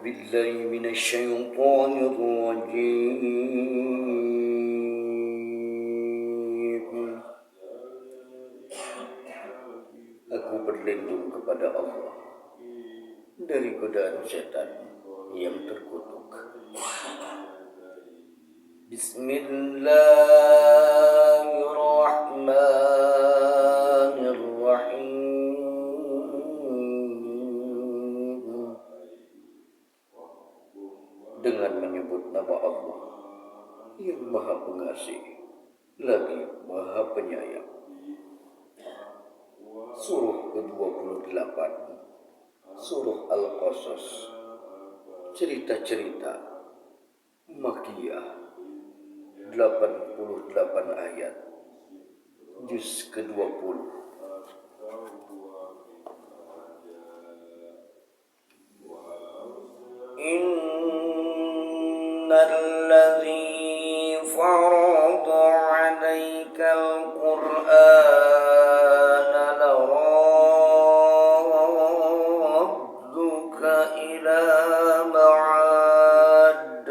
بالله من الشيطان الرجيم. Aku berlindung kepada Allah dari godaan setan yang terkutuk. Bismillahirrahmanirrahim. Dengan menyebut nama Allah yang Maha Pengasih lagi Maha Penyayang. Surah ke-28, Surah Al-Qasas, cerita-cerita Makkiyah, 88 ayat, juz ke-20. Innalladzi farada 'alaikal Qur'ana laradduka ila ma'ad.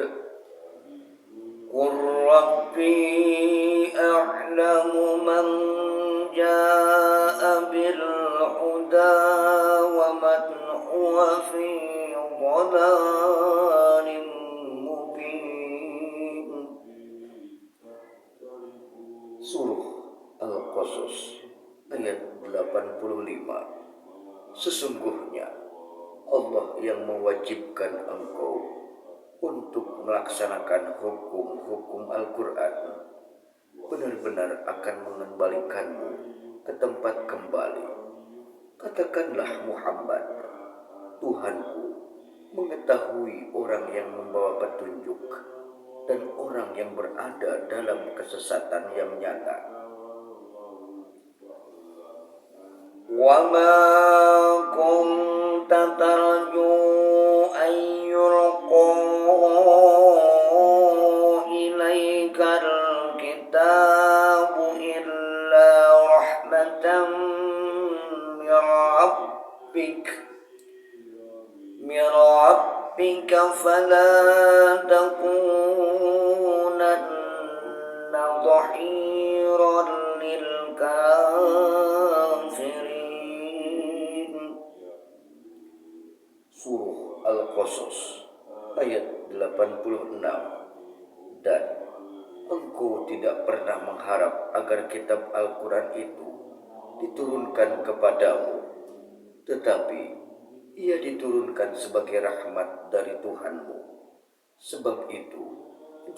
Qur rabbi a'lamu man jaa'a bil huda wa man huwa fi dhalalim mubin. Surah Al-Qasas ayat 85. Sesungguhnya Allah yang mewajibkan engkau untuk melaksanakan hukum-hukum Al-Quran benar-benar akan mengembalikanmu ke tempat kembali. Katakanlah Muhammad, Tuhanku mengetahui orang yang membawa petunjuk dan orang yang berada dalam kesesatan yang nyata. Wa ma kunta tarju an yulqa ilaikal kitabu illa rahmatan min rabbika fala takunanna dhahiran lil kafirin. Surah Al-Qasas ayat 86. Dan engkau tidak pernah mengharap agar kitab Al-Quran itu diturunkan kepadamu, tetapi ia diturunkan sebagai rahmat dari Tuhanmu. Sebab itu,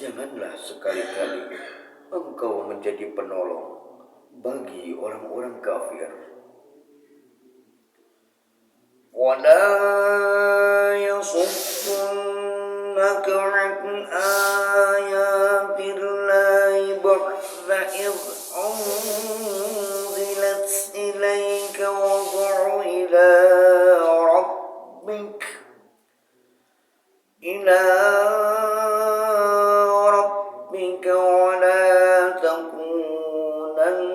janganlah sekali-kali engkau menjadi penolong bagi orang-orang kafir. Wala yasuddunaka an ayatillahi ba'da idh unzilat ilayka wad'u ila rabbika wa la takunanna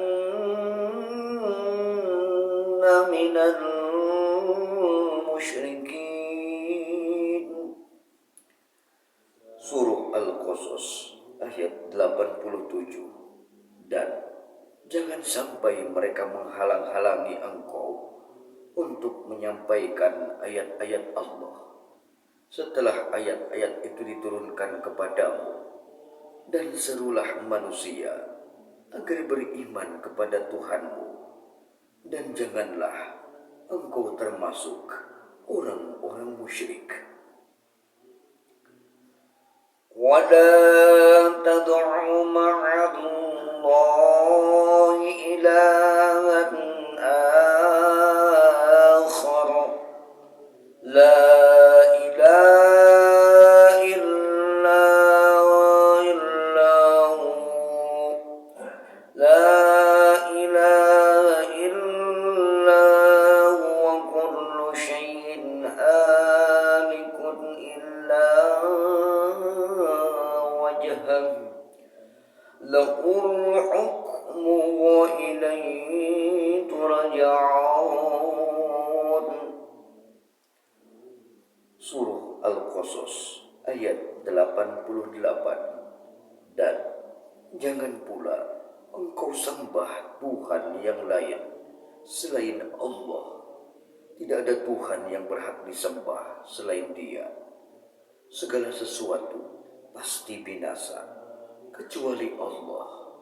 minal musyrikin. Surah Al-Qasas ayat 87. Dan jangan sampai mereka menghalang-halangi engkau untuk menyampaikan ayat-ayat Allah setelah ayat-ayat itu diturunkan kepadamu, dan serulah manusia agar beriman kepada Tuhanmu, dan janganlah engkau termasuk orang-orang musyrik. Wala tad'u ma'allahi ilahan akhar la lahul hukmu wa ilayhi Al-Qasas ayat 88. Dan jangan pula engkau sembah Tuhan yang lain selain Allah. Tidak ada Tuhan yang berhak disembah selain Dia. Segala sesuatu pasti binasa kecuali Allah.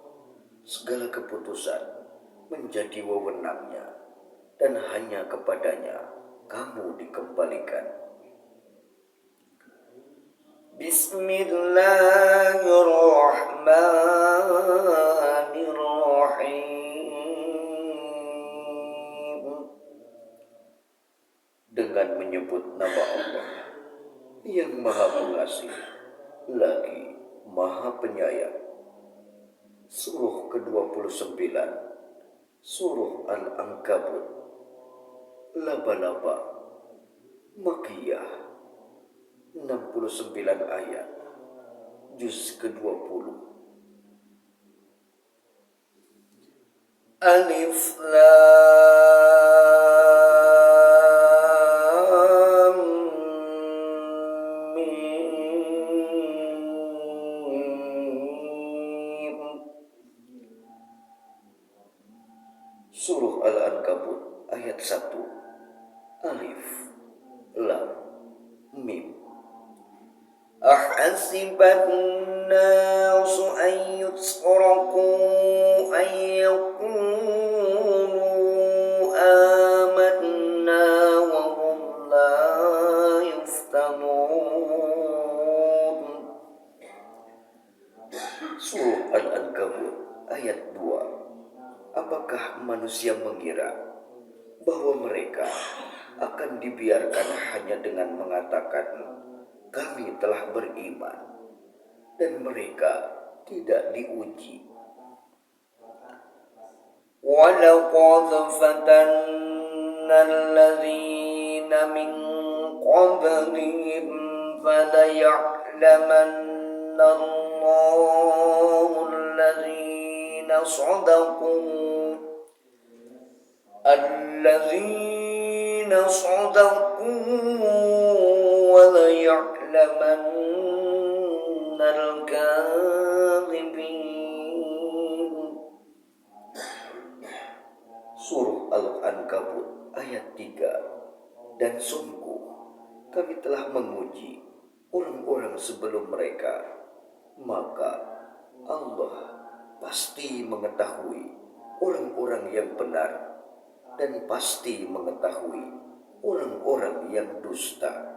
Segala keputusan menjadi wewenangnya dan hanya kepadanya kamu dikembalikan. Bismillahirrahmanirrahim. Dengan menyebut nama Allah yang Maha Pengasih lagi Maha Penyayang. Surah ke-29, Surah Al-Ankabut, Laba-laba, Makkiyah, 69 ayat, juz ke-20. Alif Lam Mim. Surah Al-Ankabut ayat 1. Alif Lam Mim. Ahasiban nasu an yutraku an yaqulu amanna wa hum la yuftanun. Surah Al-Ankabut ayat 2. Apakah manusia mengira bahwa mereka akan dibiarkan hanya dengan mengatakan kami telah beriman dan mereka tidak diuji? وَلَقَدْ فَتَنَّا الَّذِينَ مِنْ قَبْلِهِمْ فَلَيَعْلَمَنَّ اللَّهُ الَّذِينَ صَدَقُوا وَلَيَعْلَمَنَّ الْكَاذِبِينَ. Surah Al-Ankabut ayat 3. Dan sungguh kami telah menguji orang-orang sebelum mereka, maka Allah pasti mengetahui orang-orang yang benar dan pasti mengetahui orang-orang yang dusta.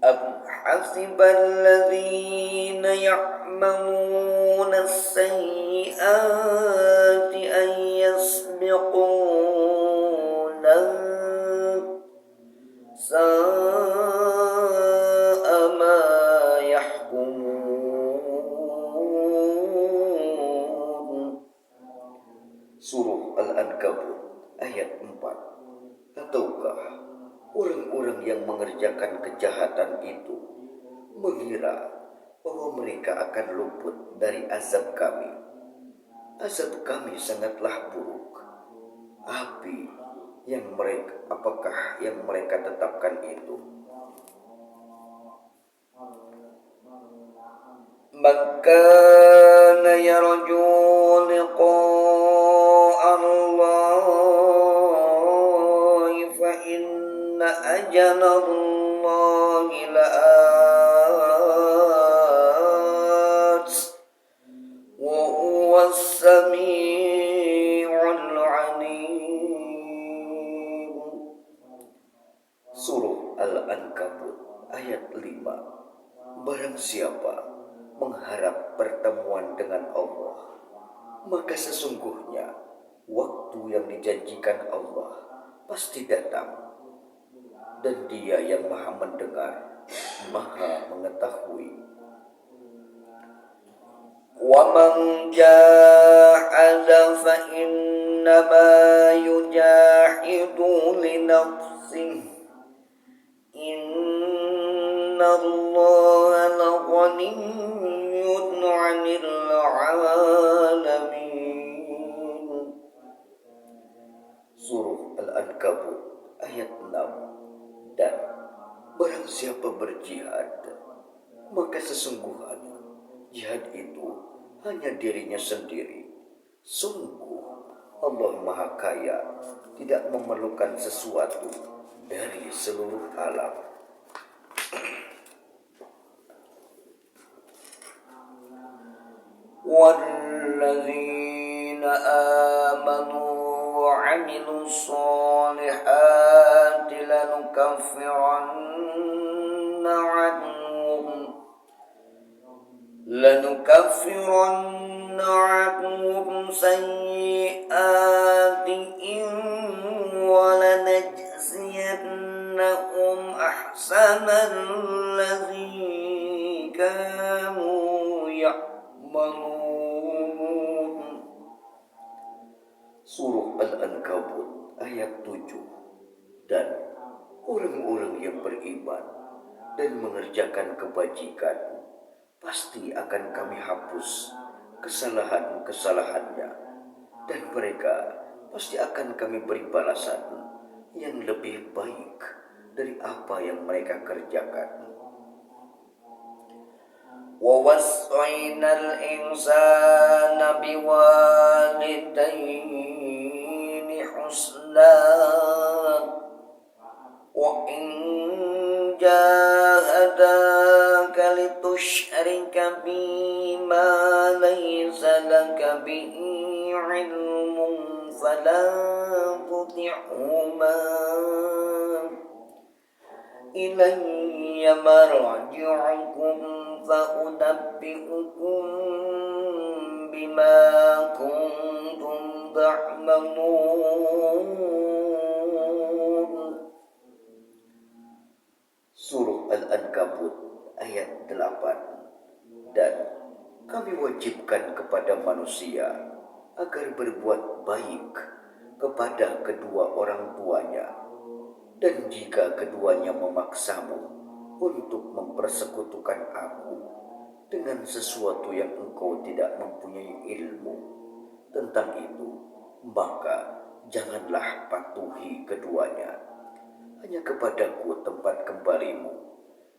أَمْ حَسِبَ الَّذِينَ يَعْمَلُونَ السَّيِّئَاتِ أَنْ يَسْبِقُونَا سَاءَ مَا يَحْكُمُونَ. Surah Al-Ankabut ayat 4. Ataukah orang-orang yang mengerjakan kejahatan itu mengira bahwa mereka akan luput dari azab kami? Azab kami sangatlah buruk. Api apakah yang mereka tetapkan itu? مَنْ كَانَ يَرْجُو لِقَاءَ اللَّهِ فَإِنَّ أَجَلَ اللَّهِ لَآتٍ وَهُوَ السَّمِيعُ الْعَلِيمُ. Surah Al-Ankabut ayat 5. Barang siapa mengharap pertemuan dengan Allah, maka sesungguhnya waktu yang dijanjikan Allah pasti datang, dan Dia yang Maha mendengar, Maha mengetahui. وَمَنْ جَاهَدَ فَإِنَّمَا يُجَاهِدُ لِنَفْسِهِ إِنَّ اللَّهَ لَغَنِيٌّ عَنِ الْعَالَمِينَ. Surah Al-Ankabut ayat 6. Dan siapa berjihad, maka sesungguhnya jihad itu hanya dirinya sendiri. Sungguh Allah Maha Kaya, tidak memerlukan sesuatu dari seluruh alam. والذين آمنوا وعملوا الصالحات لنكفرن عنهم سيئاتهم ولنجزينهم أحسن الذي كانوا يعملون. Surah Al-Ankabut ayat 7. Dan orang-orang yang beriman dan mengerjakan kebajikan pasti akan kami hapus kesalahan-kesalahannya, dan mereka pasti akan kami beri balasan yang lebih baik dari apa yang mereka kerjakan. ووصينا الإنسان بوالديه حسنا وإن جاهداك لتشرك بي ما ليس لك به علم فلا تطعهما إلي مرجعكم فأنبئكم بما كنتم تعملون. Surah Al-Ankabut ayat 8. Dan kami wajibkan kepada manusia agar berbuat baik kepada kedua orang tuanya, dan jika keduanya memaksamu untuk mempersekutukan aku dengan sesuatu yang engkau tidak mempunyai ilmu tentang itu, maka janganlah patuhi keduanya. Hanya kepadaku tempat kembalimu,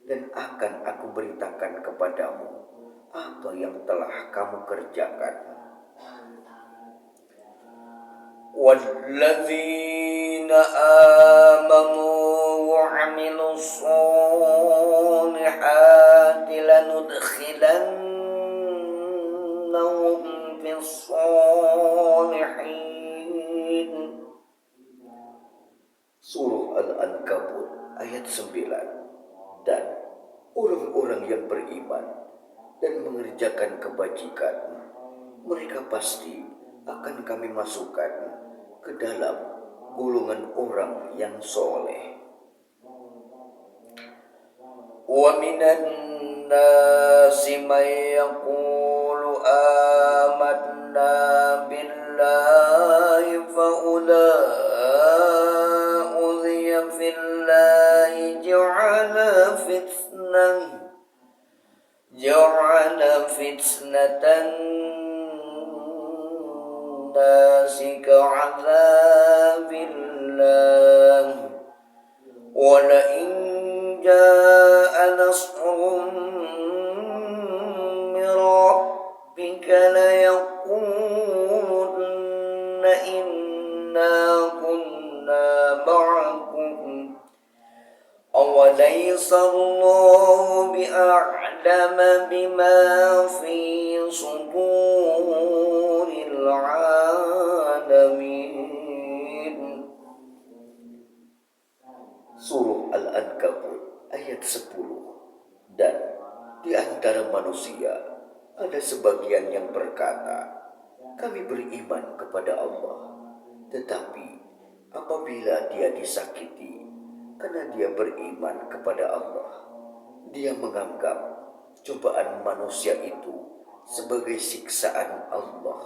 dan akan aku beritakan kepadamu apa yang telah kamu kerjakan. والذين آمنوا وعملوا الصالحات لندخلنهم في الصالحين. Surah Al-Ankabut ayat 9. Dan orang-orang yang beriman dan mengerjakan kebajikan, mereka pasti akan kami masukkan ke dalam golongan orang yang soleh. ومن الناس من يقول آمنا بالله فإذا أوذي في الله جعل فتنة الناس كعذاب الله ولئن جاء نصر من ربك ليقولن إنا كنا معكم أوليس الله بأعلم بما في صدور العالمين. Surah Al-Ankabut ayat 10. Dan di antara manusia ada sebagian yang berkata, kami beriman kepada Allah, tetapi apabila dia disakiti karena dia beriman kepada Allah, dia menganggap cobaan manusia itu sebagai siksaan Allah.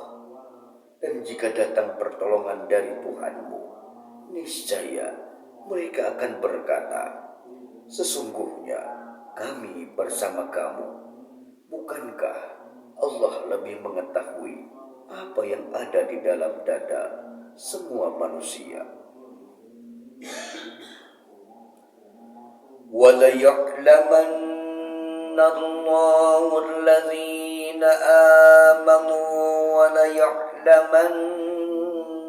Dan jika datang pertolongan dari Tuhanmu, niscaya mereka akan berkata, sesungguhnya kami bersama kamu. Bukankah Allah lebih mengetahui apa yang ada di dalam dada semua manusia? وَلَيَعْلَمَنَّ اللَّهُ الَّذِينَ آمَنُوا وَلَيَعْلَمَنَّ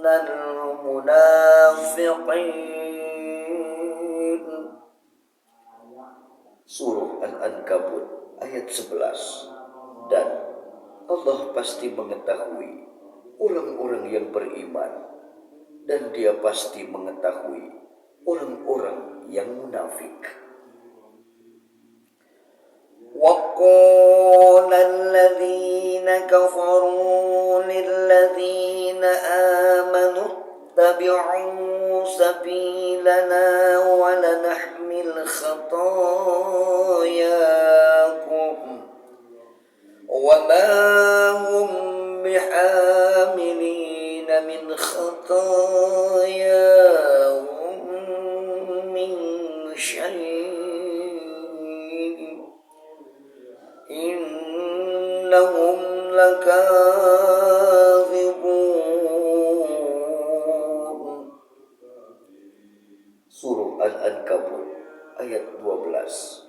الْمُنَافِقِينَ. Surah Al-Ankabut ayat 11. Dan Allah pasti mengetahui orang-orang yang beriman, dan Dia pasti mengetahui orang-orang yang munafik. وَقَالَ الَّذِينَ كَفَرُوا لِلَّذِينَ آمَنُوا اتَّبِعُوا سَبِيلَنَا وَلَنَحْمِلْ خَطَايَاكُمْ وَمَا هُمْ بِحَامِلِينَ مِنْ خَطَايَاهُمْ مِنْ شَيْءٍ إِنَّهُمْ لَكَاذِبُونَ. Surah Al-Ankabut ayat 12.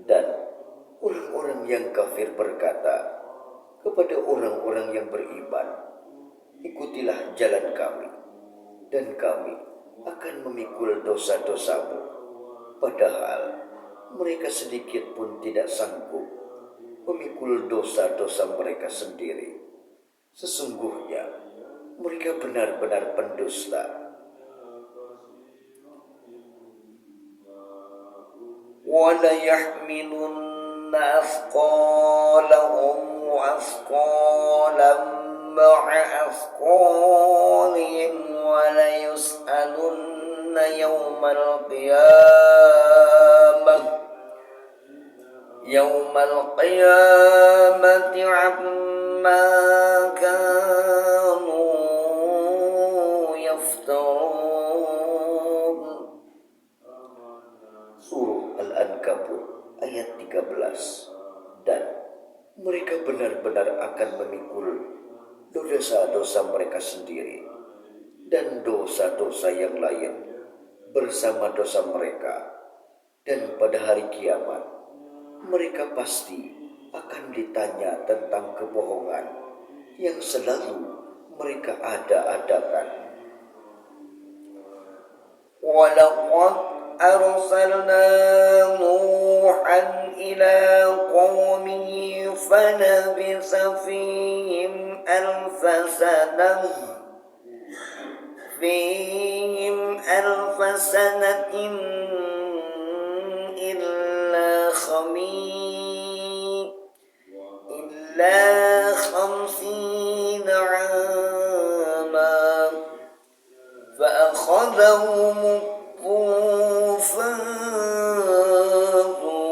Dan orang-orang yang kafir berkata kepada orang-orang yang beriman, ikutilah jalan kami, dan kami akan memikul dosa-dosamu. Padahal mereka sedikit pun tidak sanggup memikul dosa-dosa mereka sendiri. Sesungguhnya mereka benar-benar pendusta. وَلَيَحْمِلُنَّ أَثْقَالَهُمْ وَأَثْقَالًا مَعَ أَثْقَالِهِمْ وَلَيُسْأَلُنَّ يَوْمَ الْقِيَامَةِ عَمَّا كَانُوا يَفْتَرُونَ. Surah Al-Ankabut ayat 13. Dan mereka benar-benar akan memikul dosa-dosa mereka sendiri dan dosa-dosa yang lain bersama dosa mereka. Dan pada hari kiamat mereka pasti akan ditanya tentang kebohongan yang selalu mereka ada-adakan. وَلَقَدْ أَرْسَلْنَا نُوحًا إِلَى قَوْمِهِ فَلَبِثَ فِيهِمْ أَلْفَ سَنَةٍ إِلَّا 50 عَامًا فَأَخَذَهُمُ الطُّوفَانُ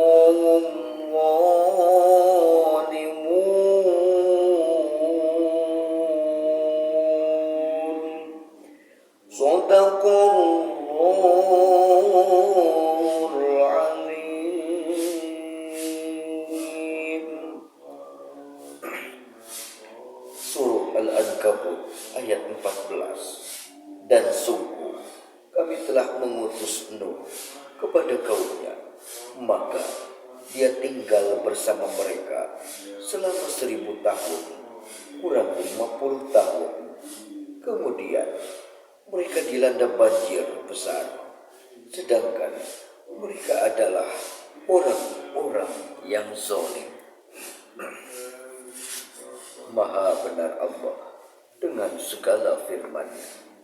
وَهُمْ ظَالِمُونَ. صدق الله العظيم. Surah Al-Ankabut ayat 14. Dan sungguh kami telah mengutus Nuh kepada kaumnya, maka dia tinggal bersama mereka selama 1000 tahun, kurang 50 tahun. Kemudian mereka dilanda banjir besar, sedangkan mereka adalah orang-orang yang zalim. Maha benar Allah dengan segala firman-Nya.